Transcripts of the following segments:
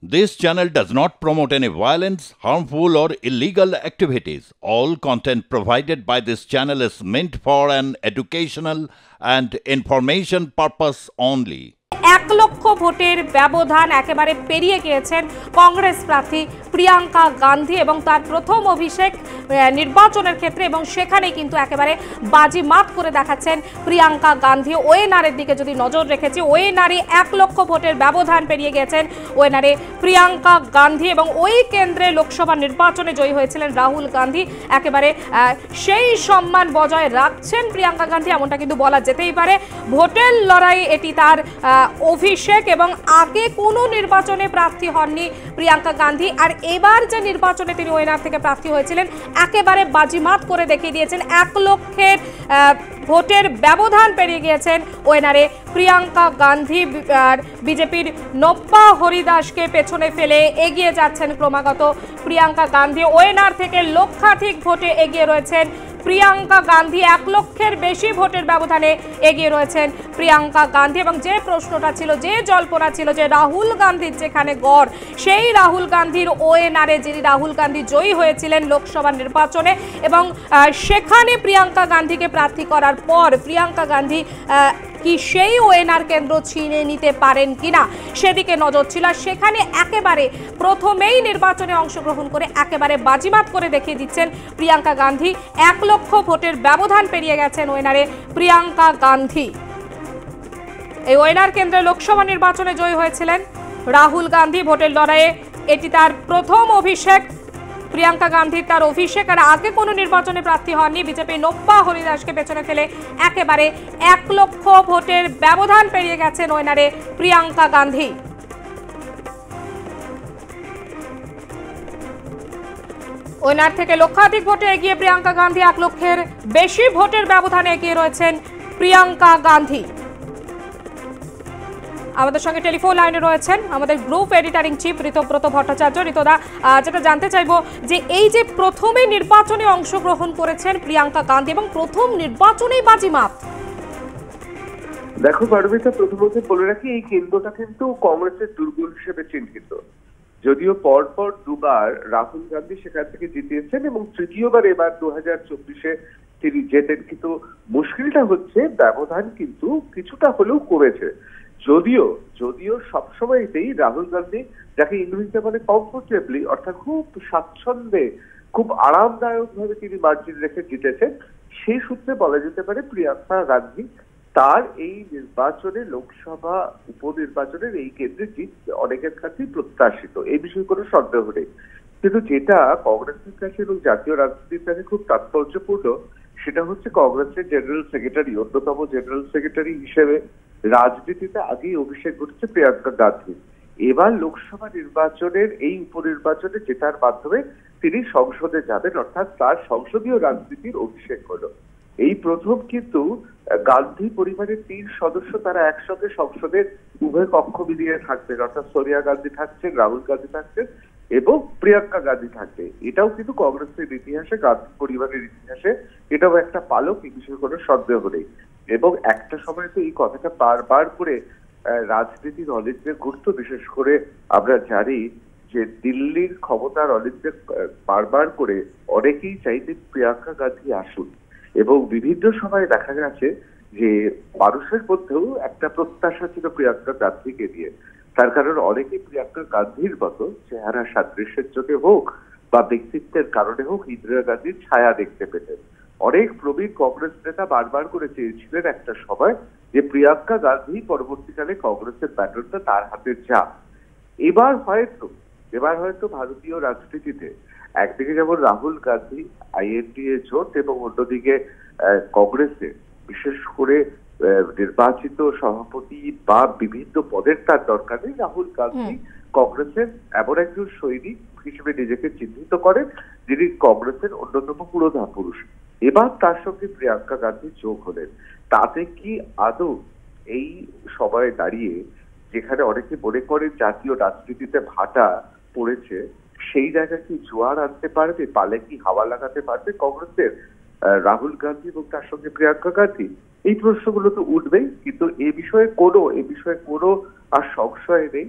This channel does not promote any violence, harmful, or illegal activities. All content provided by this channel is meant for an educational and information purpose only. 1 লক্ষ ভোটের ব্যবধান একেবারে পেরিয়ে গিয়েছেন কংগ্রেস প্রার্থী প্রিয়াঙ্কা গান্ধী এবং তার প্রথম অভিষেক নির্বাচনের ক্ষেত্রে, এবং সেখানে কিন্তু একেবারে বাজিমাত করে দেখাচ্ছেন প্রিয়াঙ্কা গান্ধী। ওএনআরের দিকে যদি নজর রেখেছি, ওএনআরে 1 লক্ষ ভোটের ব্যবধান পেরিয়ে গেছেন ওএনআরে প্রিয়াঙ্কা গান্ধী, এবং ওই কেন্দ্রে লোকসভা নির্বাচনে জয়ী হয়েছিলেন রাহুল গান্ধী। একেবারে সেই সম্মান বজায় রাখছেন প্রিয়াঙ্কা গান্ধী, এমনটা কিন্তু বলা যেতেই পারে। ভোটের লড়াই এটি তার অভিষেক, এবং আগে কোনো নির্বাচনে প্রার্থী হননি প্রিয়াঙ্কা গান্ধী। আর এবার যে নির্বাচনে তিনি ওএনআর থেকে প্রার্থী হয়েছিলেন, একেবারে বাজিমাত করে দেখিয়ে দিয়েছেন। 1 লক্ষের ভোটের ব্যবধান পেরিয়ে গিয়েছেন ওএনআরে প্রিয়াঙ্কা গান্ধী। বিজেপির নব্বা হরিদাসকে পেছনে ফেলে এগিয়ে যাচ্ছেন ক্রমাগত প্রিয়াঙ্কা গান্ধী। ওএনআর থেকে লক্ষাধিক ভোটে এগিয়ে রয়েছেন প্রিয়াঙ্কা গান্ধী। 1 লক্ষের বেশি ভোটের ব্যবধানে এগিয়ে রয়েছেন প্রিয়াঙ্কা গান্ধী। এবং যে প্রশ্নটা ছিল, যে জল্পনা ছিল যে রাহুল গান্ধীর যেখানে গড়, সেই রাহুল গান্ধীর ওএনআরে যিনি রাহুল গান্ধী জয়ী হয়েছিলেন লোকসভা নির্বাচনে, এবং সেখানে প্রিয়াঙ্কা গান্ধীকে প্রার্থী করার পর প্রিয়াঙ্কা গান্ধী কি সেই ওএনআর কেন্দ্র ছিনিয়ে নিতে পারেন কিনা সেদিকে নজর ছিল। সেখানে একেবারে প্রথমেই নির্বাচনে অংশগ্রহণ করে একেবারে বাজিমাত করে দেখিয়ে দিচ্ছেন প্রিয়াঙ্কা গান্ধী। 1 লক্ষ ভোটের ব্যবধান পেরিয়ে গেছেন ওএনআরে প্রিয়াঙ্কা গান্ধী। এই ওএনআর কেন্দ্রে লোকসভা নির্বাচনে জয়ী হয়েছিলেন রাহুল গান্ধী। ভোটের লড়াইয়ে এটি তার প্রথম অভিষেক প্রিয়াঙ্কা গান্ধীর, তার অভিষেক। আর আগে কোনো নির্বাচনে প্রার্থী হননি। বিজেপি নব্বা হরিদাসকে পেছনে ফেলে একেবারে 1 লক্ষ ভোটের ব্যবধান পেরিয়ে গেছেন ওএনআরে প্রিয়াঙ্কা গান্ধী। ওএনআর থেকে লক্ষাধিক ভোটে এগিয়ে প্রিয়াঙ্কা গান্ধী। 1 লক্ষের বেশি ভোটের ব্যবধানে এগিয়ে রয়েছেন প্রিয়াঙ্কা গান্ধী। আমাদের সঙ্গে টেলিফোন লাইনে রয়েছেন আমাদের group editor in chief Ritabrata Bhattacharya. ঋতদা, যেটা জানতে চাইবো যে এই যে প্রথমে নির্বাচনে অংশগ্রহণ করেছেন প্রিয়াঙ্কা গান্ধী এবং প্রথম নির্বাচনেই বাজিমাত। দেখো পারমিতা, প্রথমত বলে রাখি এই কেন্দ্রটা কিন্তু কংগ্রেসের দুর্গ হিসেবে চিহ্নিত। যদিও পরপর দুবার রাহুল গান্ধী সেখান থেকে জিতিয়েছেন এবং তৃতীয়বার এবার 2024-এ তিনি জেতেন, কিন্তু মুশকিলটা হচ্ছে ব্যবধান কিন্তু কিছুটা হলেও কমেছে। যদিও সবসময়তেই রাহুল গান্ধী, যাকে ইংরেজিতে বলে কমফোর্টেবলি, অর্থাৎ খুব স্বাচ্ছন্দ্যে, খুব আরামদায়ক ভাবে তিনি মার্জিন রেখে জিতেছেন, সেই সূত্রে বলা যেতে পারে প্রিয়াঙ্কা গান্ধী তার এই নির্বাচনে, লোকসভা উপনির্বাচনের এই কেন্দ্রে জিত অনেকের কাছেই প্রত্যাশিত, এই বিষয়ে কোনো সন্দেহ নেই। কিন্তু যেটা কংগ্রেসের কাছে এবং জাতীয় রাজনীতির কাছে খুব তাৎপর্যপূর্ণ, সেটা হচ্ছে কংগ্রেসের জেনারেল সেক্রেটারি, অন্যতম জেনারেল সেক্রেটারি হিসেবে রাজনীতিতে আগেই অভিষেক ঘটেছে প্রিয়াঙ্কা গান্ধী। এবার লোকসভা নির্বাচনের এই উপনির্বাচনে জেতার মাধ্যমে তিনি সংসদে যাবেন, অর্থাৎ তার সংসদীয় রাজনীতির অভিষেক হলো। এই প্রথম কিন্তু গান্ধী পরিবারের 3 সদস্য তারা একসঙ্গে সংসদের উভয় কক্ষ মিলিয়ে থাকবেন, অর্থাৎ সোনিয়া গান্ধী থাকছেন, রাহুল গান্ধী থাকছেন এবং প্রিয়াঙ্কা গান্ধী থাকবে। এটাও কিন্তু কংগ্রেসের ইতিহাসে, গান্ধী পরিবারের ইতিহাসে এটাও একটা পালক, এই বিষয়ে কোনো সন্দেহ নেই। এবং একটা সময় তো এই কথাটা বারবার করে রাজনীতির অলিন্দে ঘুরত। বিশেষ করে আমরা জানি যে দিল্লির ক্ষমতার অলিন্দে বারবার করে অনেকেই চাইতেন প্রিয়াঙ্কা গান্ধী আসুন, এবং বিভিন্ন সময় দেখা গেছে যে মানুষের মধ্যেও একটা প্রত্যাশা ছিল প্রিয়াঙ্কা গান্ধীকে নিয়ে। তার কারণ অনেকেই প্রিয়াঙ্কা গান্ধীর মতো চেহারা সাদৃশ্যের জন্য হোক বা ব্যক্তিত্বের কারণে হোক ইন্দিরা গান্ধীর ছায়া দেখতে পেতেন। অনেক প্রবীণ কংগ্রেস নেতা বারবার করে চেয়েছিলেন একটা সময় যে প্রিয়াঙ্কা গান্ধী পরবর্তীকালে কংগ্রেসের ব্যাটনটা তার হাতে যাক। এবার হয়তো ভারতীয় রাজনীতিতে একদিকে যেমন রাহুল গান্ধী, আইএনডিএ জোট, এবং অন্যদিকে কংগ্রেসে বিশেষ করে নির্বাচিত সভাপতি বা বিভিন্ন পদের তার দরকার নেই, রাহুল গান্ধী কংগ্রেসের এমন একজন সৈনিক হিসেবে নিজেকে চিহ্নিত করেন যিনি কংগ্রেসের অন্যতম পুরোধা পুরুষ। এবার তার সঙ্গে প্রিয়াঙ্কা গান্ধী যোগ হলেন। তাতে কি আদৌ এই সময়ে দাঁড়িয়ে, যেখানে অনেকে মনে করেন জাতীয় রাজনীতিতে ভাটা পড়েছে, সেই জায়গায় কি জোয়ার আনতে পারবে, পালে কি হাওয়া লাগাতে পারবে কংগ্রেসের রাহুল গান্ধী এবং তার সঙ্গে প্রিয়াঙ্কা গান্ধী? এই প্রশ্নগুলো তো উঠবেই, কিন্তু এ বিষয়ে কোনো আর সংশয় নেই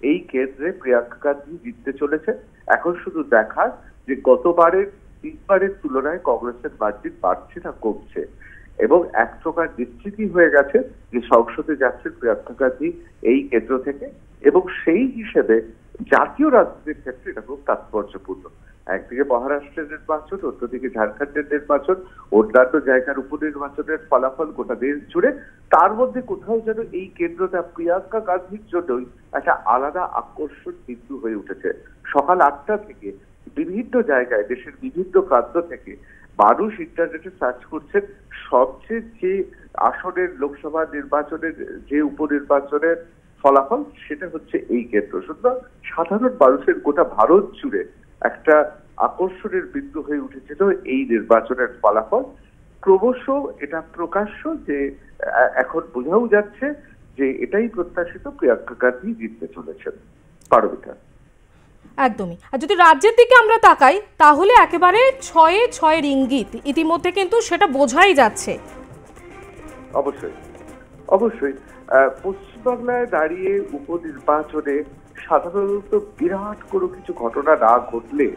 এই কেন্দ্রে প্রিয়াঙ্কা গান্ধী জিততে চলেছে। এখন শুধু দেখার যে গতবারের 3বারের তুলনায় কংগ্রেসের মার্জিন বাড়ছে না কমছে, এবং এক প্রকার নিশ্চিতই হয়ে গেছে যে সংসদে যাচ্ছেন প্রিয়াঙ্কা গান্ধী এই কেন্দ্র থেকে, এবং সেই হিসেবে জাতীয় রাজনীতির ক্ষেত্রে এটা খুব তাৎপর্যপূর্ণ। একদিকে মহারাষ্ট্রের নির্বাচন, অন্যদিকে ঝাড়খণ্ডের নির্বাচন, অন্যান্য জায়গার উপনির্বাচনের ফলাফল গোটা দেশ জুড়ে, তার মধ্যে কোথাও যেন এই কেন্দ্রটা প্রিয়াঙ্কা গান্ধীর জন্যই একটা আলাদা আকর্ষণ বিন্দু হয়ে উঠেছে। সকাল 8টা থেকে বিভিন্ন জায়গায় দেশের বিভিন্ন প্রান্ত থেকে মানুষ ইন্টারনেটে সার্চ করছেন সবচেয়ে যে আসনের লোকসভা নির্বাচনের যে উপনির্বাচনের ফলাফল, সেটা হচ্ছে এই কেন্দ্র। সুতরাং সাধারণ মানুষের গোটা ভারত জুড়ে একটা আকর্ষণের বিন্দু হয়ে উঠেছিল এই নির্বাচনের ফলাফল। ক্রমশ এটা প্রকাশ্য যে এখন বোঝাও যাচ্ছে যে এটাই প্রত্যাশিত, প্রিয়াঙ্কা গান্ধী জিততে চলেছেন। পারমিতা, একদমই। আর যদি রাজ্যের দিকে আমরা তাকাই তাহলে একেবারে 6-6 ইঙ্গিত ইতিমধ্যে কিন্তু সেটা বোঝাই যাচ্ছে। অবশ্যই অবশ্যই পশ্চিমবাংলায় দাঁড়িয়ে উপনির্বাচনে সাধারণত বিরাট কোনো কিছু ঘটনা না ঘটলে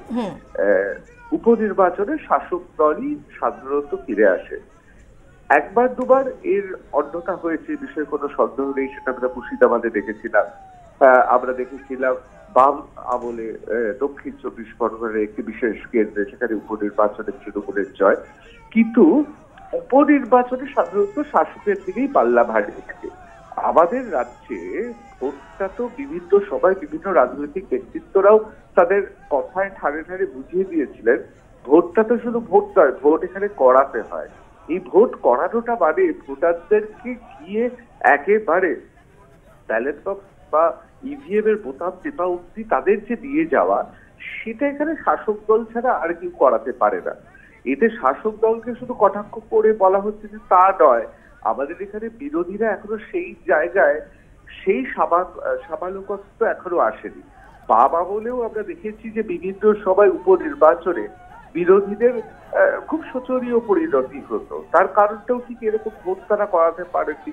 উপনির্বাচনে শাসক দলই সাধারণত ফিরে আসে। একবার দুবার এর অন্যতা হয়েছে, বিষয়ে কোনো সন্দেহ নেই। সেটা আমরা মুর্শিদাবাদে দেখেছিলাম, আমরা দেখেছিলাম বাম আমলে দক্ষিণ 24 পরগনার একটি বিশেষ কেন্দ্রে, সেখানে উপনির্বাচনে তৃণমূলের জয়। কিন্তু উপনির্বাচনে সাধারণত শাসকের দিকেই পাল্লা ভারী থাকে। আমাদের রাজ্যে ভোটটা তো বিভিন্ন সময় বিভিন্ন রাজনৈতিক ব্যক্তিত্বরাও তাদের কথায় ঠাড়ে ঠাড়ে বুঝিয়ে দিয়েছিলেন, ভোটটা তো শুধু ভোট নয়, ভোট এখানে করাতে হয়। এই ভোট করানোটা মানে ভোটারদেরকে গিয়ে একেবারে ব্যালট বক্স বা ইভিএম এর বোতাম টেপা অব্দি তাদের যে দিয়ে যাওয়া, সেটা এখানে শাসক দল ছাড়া আর কেউ করাতে পারে না। এতে শাসক দলকে শুধু কটাক্ষ করে বলা হচ্ছে যে তা নয়, আমাদের এখানে বিরোধীরা এখনো সেই জায়গায় সেই সামালকত্ব এখনো আসেনি। বাবা বলেও আমরা দেখেছি যে বিভিন্ন সময় উপনির্বাচনে বিরোধীদের খুব শোচনীয় পরিণতি হতো। তার কারণটাও ঠিক এরকম ভোট তারা করাতে পারেনি।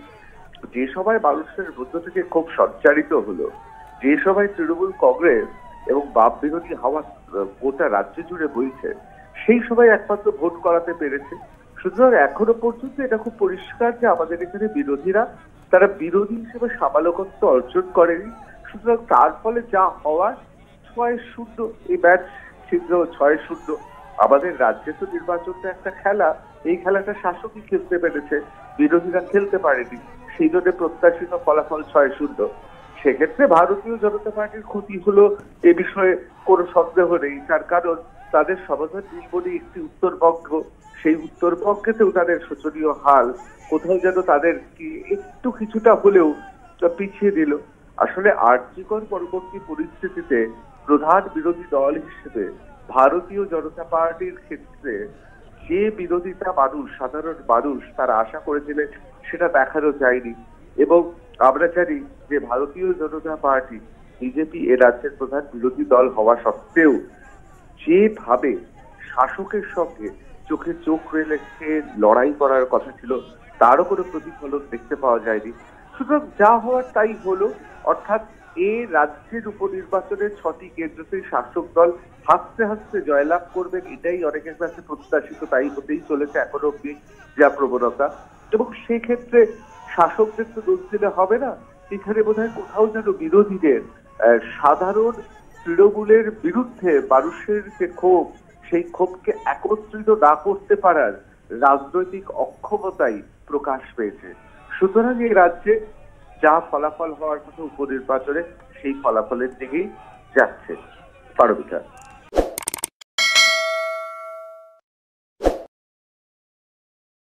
যে সময় মানুষের মধ্য থেকে খুব সঞ্চারিত হলো, যে সময় তৃণমূল কংগ্রেস এবং বাম বিরোধী হাওয়া গোটা রাজ্য জুড়ে বইছে, সেই সময় একমাত্র ভোট করাতে পেরেছে। সুতরাং এখনো পর্যন্ত এটা খুব পরিষ্কার যে আমাদের এখানে বিরোধীরা তারা বিরোধী হিসেবে সামালকত্ব অর্জন করেনি। সুতরাং তার ফলে যা হওয়ার 6-0 এই ম্যাচ ছিদ্র 6-0। আমাদের রাজ্যে তো নির্বাচনটা একটা খেলা, এই খেলাটা শাসকই খেলতে পেরেছে, বিরোধীরা খেলতে পারেনি, সেই জন্য প্রত্যাশিত ফলাফল 6-0। সেক্ষেত্রে ভারতীয় জনতা পার্টির ক্ষতি হলো এ বিষয়ে কোনো সন্দেহ নেই। তার কারণ তাদের সমাধান নির্মণী একটি উত্তরবঙ্গ, সেই উত্তরবঙ্গেতেও তাদের শোচনীয় হাল কোথাও যেন তাদের একটু কিছুটা হলেও পিছিয়ে দিল। আসলে আরজিকর পরবর্তী পরিস্থিতিতে প্রধান বিরোধী দল হিসেবে ভারতীয় জনতা পার্টির ক্ষেত্রে যে বিরোধিতা মানুষ, সাধারণ মানুষ তারা আশা করেছিলেন, সেটা দেখানো যায়নি। এবং আমরা জানি যে ভারতীয় জনতা পার্টি বিজেপি এ রাজ্যের প্রধান বিরোধী দল হওয়া সত্ত্বেও যেভাবে শাসকের সঙ্গে চোখে চোখ রেখে লড়াই করার কথা ছিল, তারও কোনো প্রতিফলন দেখতে পাওয়া যায়নি। সুতরাং যা হওয়ার তাই হলো, অর্থাৎ এই রাজ্যের উপনির্বাচনের 6টি কেন্দ্রতেই শাসক দল হাসতে হাসতে জয়লাভ করবেন, এটাই অনেকের কাছে প্রত্যাশিত, তাই হতেই চলেছে এখনো অব্দি যা প্রবণতা। এবং সেক্ষেত্রে শাসকদের তো দোষ দিলে হবে না, এখানে বোধহয় কোথাও যেন বিরোধীদের সাধারণ তৃণমূলের বিরুদ্ধে মানুষের যে ক্ষোভ, সেই ক্ষোভকে একত্রিত না করতে পারার রাজনৈতিক অক্ষমতাই প্রকাশ পেয়েছে। সুতরাং এই রাজ্যে যা ফলাফল হওয়ার কথা উপনির্বাচনে, সেই ফলাফলের দিকেই যাচ্ছে। পারমিতা।